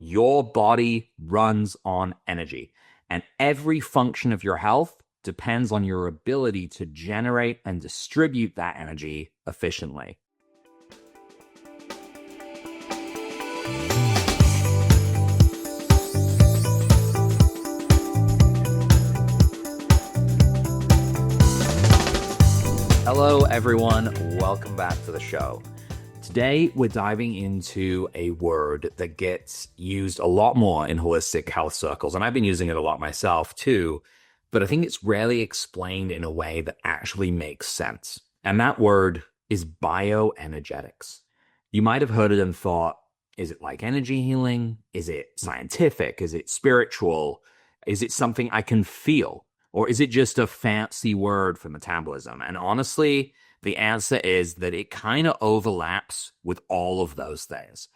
Your body runs on energy, and every function of your health depends on your ability to generate and distribute that energy efficiently. Hello, everyone. Welcome back to the show. Today, we're diving into a word that gets used a lot more in holistic health circles, and I've been using it a lot myself too, but I think it's rarely explained in a way that actually makes sense. And that word is bioenergetics. You might have heard it and thought, is it like energy healing? Is it scientific? Is it spiritual? Is it something I can feel? Or is it just a fancy word for metabolism? And honestly, the answer is that it kind of overlaps with all of those things,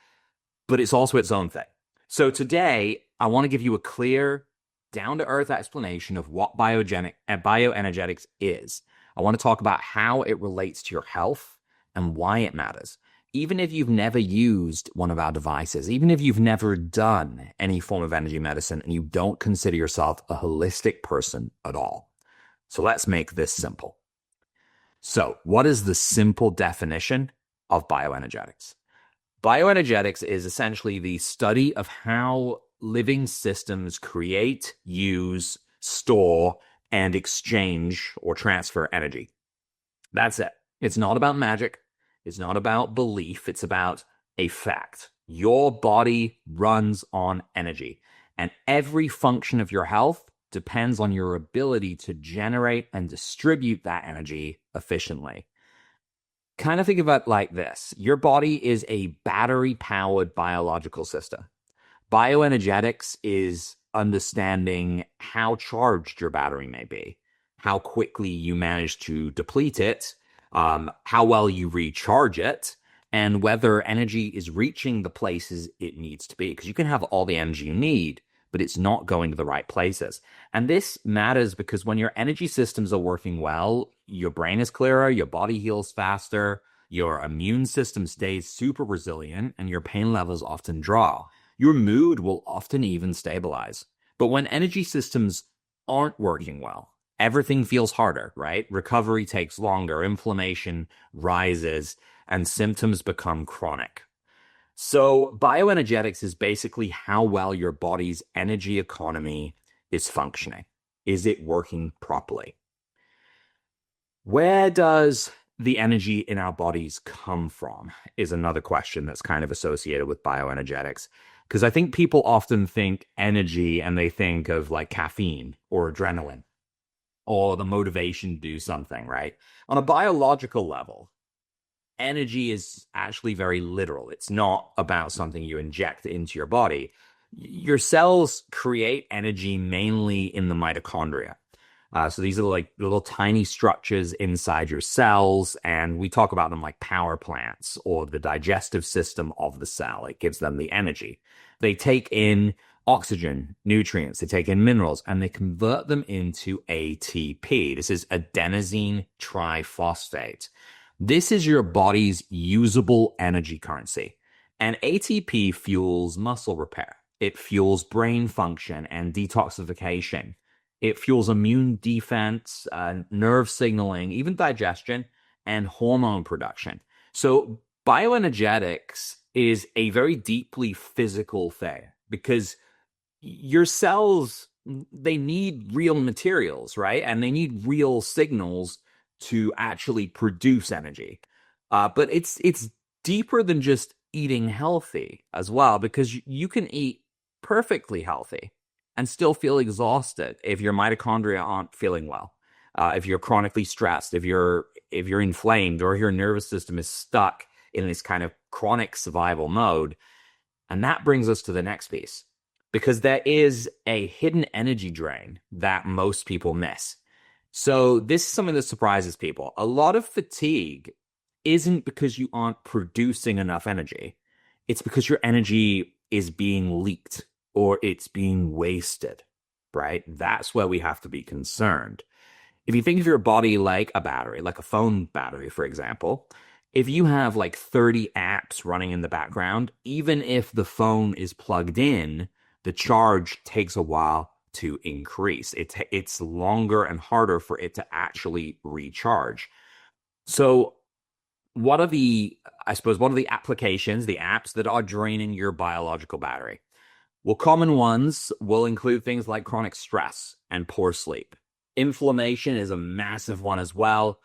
but it's also its own thing. So today, I want to give you a clear, down-to-earth explanation of what bioenergetics is. I want to talk about how it relates to your health and why it matters. Even if you've never used one of our devices, even if you've never done any form of energy medicine and you don't consider yourself a holistic person at all. So let's make this simple. So what is the simple definition of bioenergetics? Bioenergetics is essentially the study of how living systems create, use, store, and exchange or transfer energy. That's it. It's not about magic. It's not about belief. It's about a fact. Your body runs on energy, and every function of your health depends on your ability to generate and distribute that energy efficiently. Kind of think of it like this. Your body is a battery-powered biological system. Bioenergetics is understanding how charged your battery may be, how quickly you manage to deplete it, how well you recharge it, and whether energy is reaching the places it needs to be. Because you can have all the energy you need, but it's not going to the right places. And this matters because when your energy systems are working well, your brain is clearer, your body heals faster, your immune system stays super resilient, and your pain levels often drop. Your mood will often even stabilize. But when energy systems aren't working well, everything feels harder, right? Recovery takes longer, inflammation rises, and symptoms become chronic. So bioenergetics is basically how well your body's energy economy is functioning. Is it working properly? Where does the energy in our bodies come from is another question that's kind of associated with bioenergetics. Because I think people often think energy and they think of like caffeine or adrenaline or the motivation to do something, right? On a biological level, energy is actually very literal. It's not about something you inject into your body. Your cells create energy mainly in the mitochondria. So these are like little tiny structures inside your cells, and we talk about them like power plants or the digestive system of the cell. It gives them the energy. They take in oxygen, nutrients, they take in minerals, and they convert them into ATP. This is adenosine triphosphate. This is your body's usable energy currency. And ATP fuels muscle repair. It fuels brain function and detoxification. It fuels immune defense, nerve signaling, even digestion, and hormone production. So bioenergetics is a very deeply physical thing because your cells, they need real materials, right? And they need real signals to actually produce energy. But it's deeper than just eating healthy as well, because you can eat perfectly healthy and still feel exhausted if your mitochondria aren't feeling well, if you're chronically stressed, if you're inflamed, or if your nervous system is stuck in this kind of chronic survival mode. And that brings us to the next piece, because there is a hidden energy drain that most people miss. So this is something that surprises people. A lot of fatigue isn't because you aren't producing enough energy. It's because your energy is being leaked or it's being wasted, right? That's where we have to be concerned. If you think of your body like a battery, like a phone battery, for example, If you have like 30 apps running in the background, even if the phone is plugged in, the charge takes a while to increase. It's longer and harder for it to actually recharge. So what are what are the applications, the apps that are draining your biological battery? Well, common ones will include things like chronic stress and poor sleep. Inflammation is a massive one as well.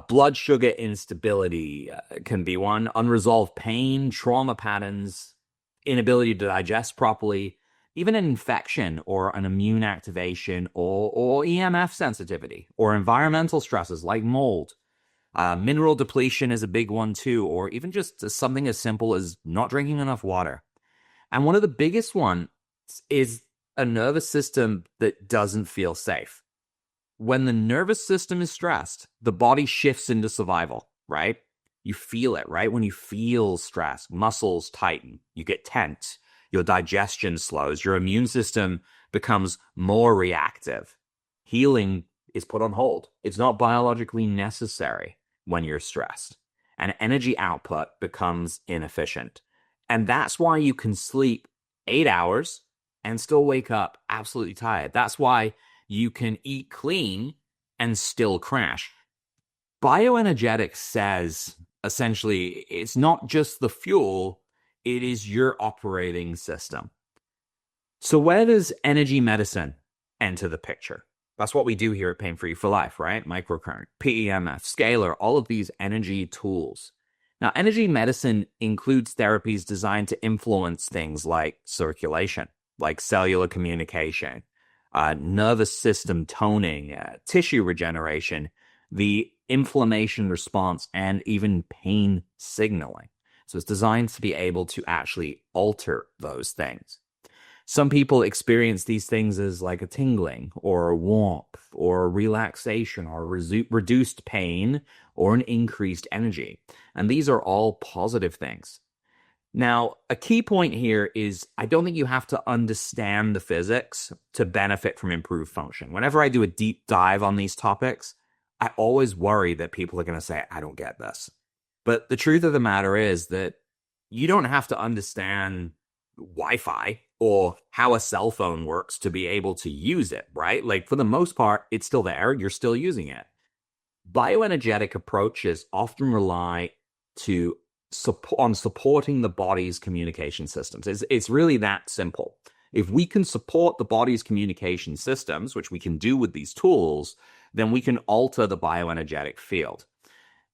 Blood sugar instability can be one. Unresolved pain, trauma patterns, inability to digest properly, even an infection or an immune activation or EMF sensitivity or environmental stresses like mold. Mineral depletion is a big one too, or even just something as simple as not drinking enough water. And one of the biggest ones is a nervous system that doesn't feel safe. When the nervous system is stressed, the body shifts into survival, right? You feel it, right? When you feel stress, muscles tighten, you get tense, your digestion slows, your immune system becomes more reactive. Healing is put on hold. It's not biologically necessary when you're stressed, and energy output becomes inefficient. And that's why you can sleep 8 hours and still wake up absolutely tired. That's why you can eat clean and still crash. Bioenergetics says essentially it's not just the fuel, it is your operating system. So where does energy medicine enter the picture? That's what we do here at Pain Free for Life, right? Microcurrent, PEMF, scalar, all of these energy tools. Now, energy medicine includes therapies designed to influence things like circulation, like cellular communication, nervous system toning, tissue regeneration, the inflammation response, and even pain signaling. So it's designed to be able to actually alter those things. Some people experience these things as like a tingling or a warmth or a relaxation or reduced pain or an increased energy. And these are all positive things. Now, a key point here is I don't think you have to understand the physics to benefit from improved function. Whenever I do a deep dive on these topics, I always worry that people are going to say, I don't get this. But the truth of the matter is that you don't have to understand Wi-Fi or how a cell phone works to be able to use it, right? Like for the most part, it's still there. You're still using it. Bioenergetic approaches often rely on supporting the body's communication systems. It's really that simple. If we can support the body's communication systems, which we can do with these tools, then we can alter the bioenergetic field.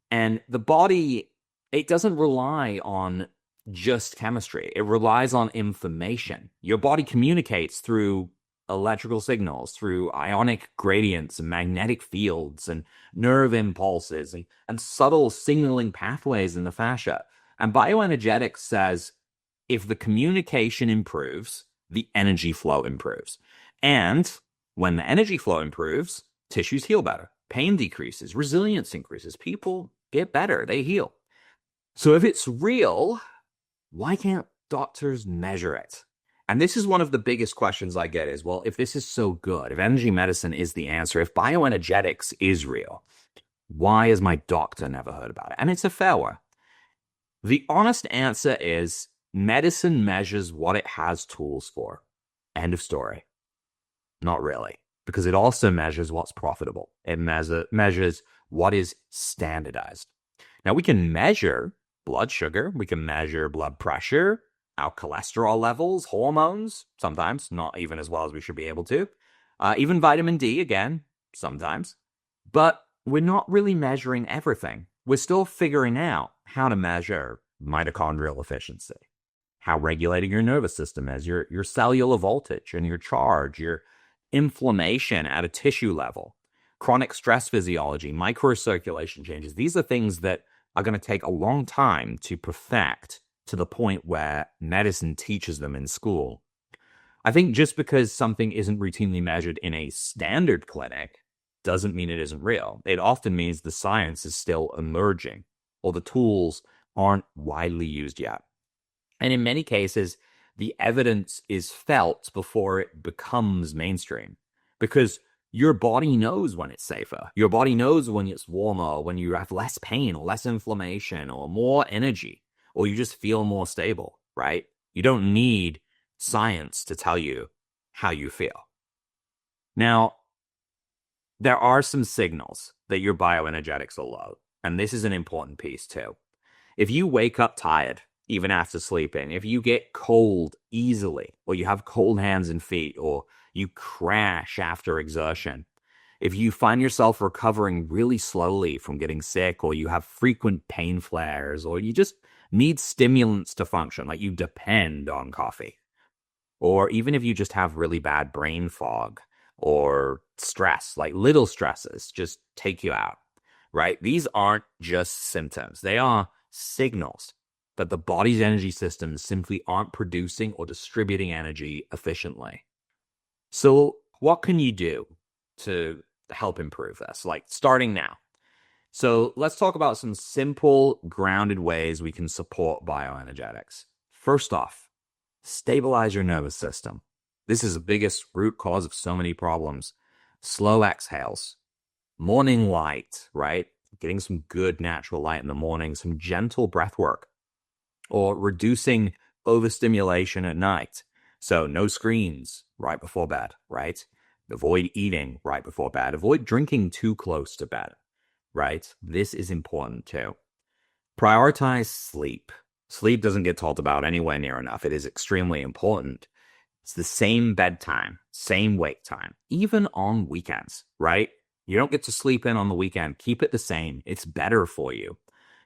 And the body, it doesn't rely on just chemistry. It relies on information. Your body communicates through electrical signals, through ionic gradients and magnetic fields and nerve impulses and subtle signaling pathways in the fascia. And bioenergetics says if the communication improves, the energy flow improves. And when the energy flow improves, tissues heal better, pain decreases, resilience increases, people get better, they heal. So if it's real, why can't doctors measure it? And this is one of the biggest questions I get is, well, if this is so good, if energy medicine is the answer, if bioenergetics is real, why has my doctor never heard about it? And it's a fair one. The honest answer is medicine measures what it has tools for. End of story. Not really, because it also measures what's profitable. It measures what is standardized. Now, we can measure blood sugar, we can measure blood pressure, our cholesterol levels, hormones, sometimes, not even as well as we should be able to. Even vitamin D, again, sometimes. But we're not really measuring everything. We're still figuring out how to measure mitochondrial efficiency, how regulating your nervous system is, your cellular voltage and your charge, your inflammation at a tissue level, chronic stress physiology, microcirculation changes. These are things that are going to take a long time to perfect to the point where medicine teaches them in school. I think just because something isn't routinely measured in a standard clinic doesn't mean it isn't real. It often means the science is still emerging or the tools aren't widely used yet. And in many cases, the evidence is felt before it becomes mainstream because Your body knows when it's safer. Your body knows when it's warmer, when you have less pain or less inflammation or more energy, or you just feel more stable, right? You don't need science to tell you how you feel. Now, there are some signals that your bioenergetics are low, and this is an important piece too. If you wake up tired, even after sleeping, if you get cold easily, or you have cold hands and feet, or you crash after exertion, if you find yourself recovering really slowly from getting sick, or you have frequent pain flares, or you just need stimulants to function, like you depend on coffee, or even if you just have really bad brain fog or stress, like little stresses just take you out, right? These aren't just symptoms. They are signals that the body's energy systems simply aren't producing or distributing energy efficiently. So what can you do to help improve this? Like starting now. So let's talk about some simple, grounded ways we can support bioenergetics. First off, stabilize your nervous system. This is the biggest root cause of so many problems. Slow exhales, morning light, right? Getting some good natural light in the morning, some gentle breath work, or reducing overstimulation at night. So no screens right before bed, right? Avoid eating right before bed. Avoid drinking too close to bed, right? This is important too. Prioritize sleep. Sleep doesn't get talked about anywhere near enough. It is extremely important. It's the same bedtime, same wake time, even on weekends, right? You don't get to sleep in on the weekend. Keep it the same. It's better for you.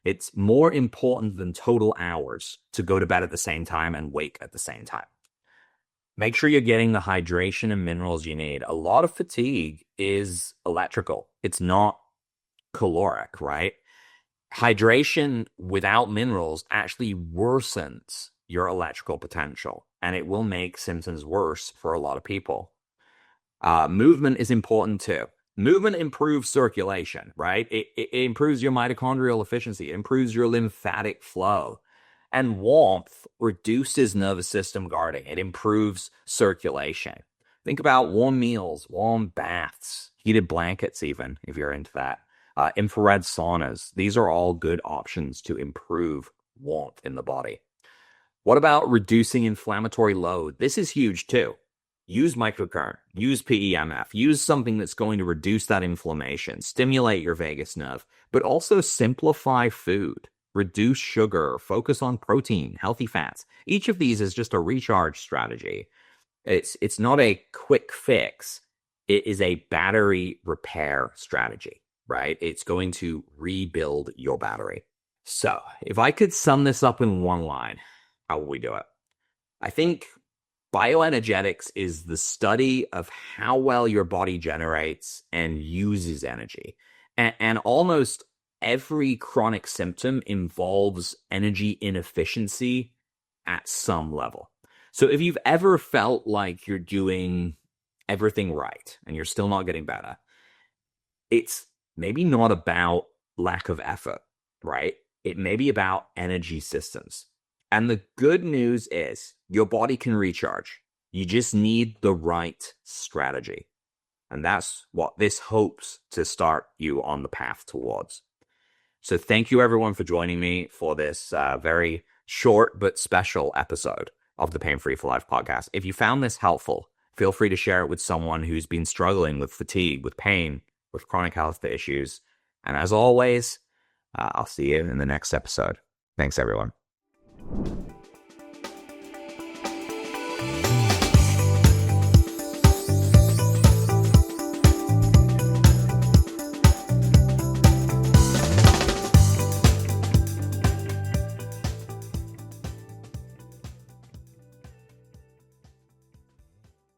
It's more important than total hours to go to bed at the same time and wake at the same time. Make sure you're getting the hydration and minerals you need. A lot of fatigue is electrical. It's not caloric, right? Hydration without minerals actually worsens your electrical potential, and it will make symptoms worse for a lot of people. Movement is important too. Movement improves circulation, right? It improves your mitochondrial efficiency, it improves your lymphatic flow. And warmth reduces nervous system guarding. It improves circulation. Think about warm meals, warm baths, heated blankets even, if you're into that. Infrared saunas. These are all good options to improve warmth in the body. What about reducing inflammatory load? This is huge too. Use microcurrent, use PEMF, use something that's going to reduce that inflammation, stimulate your vagus nerve, but also simplify food. Reduce sugar, focus on protein, healthy fats. Each of these is just a recharge strategy. It's not a quick fix. It is a battery repair strategy, right? It's going to rebuild your battery. So if I could sum this up in one line, how would we do it? I think bioenergetics is the study of how well your body generates and uses energy. And almost every chronic symptom involves energy inefficiency at some level. So if you've ever felt like you're doing everything right and you're still not getting better, it's maybe not about lack of effort, right? It may be about energy systems. And the good news is your body can recharge. You just need the right strategy. And that's what this hopes to start you on the path towards. So thank you everyone for joining me for this very short but special episode of the Pain Free for Life podcast. If you found this helpful, feel free to share it with someone who's been struggling with fatigue, with pain, with chronic health issues. And as always, I'll see you in the next episode. Thanks, everyone.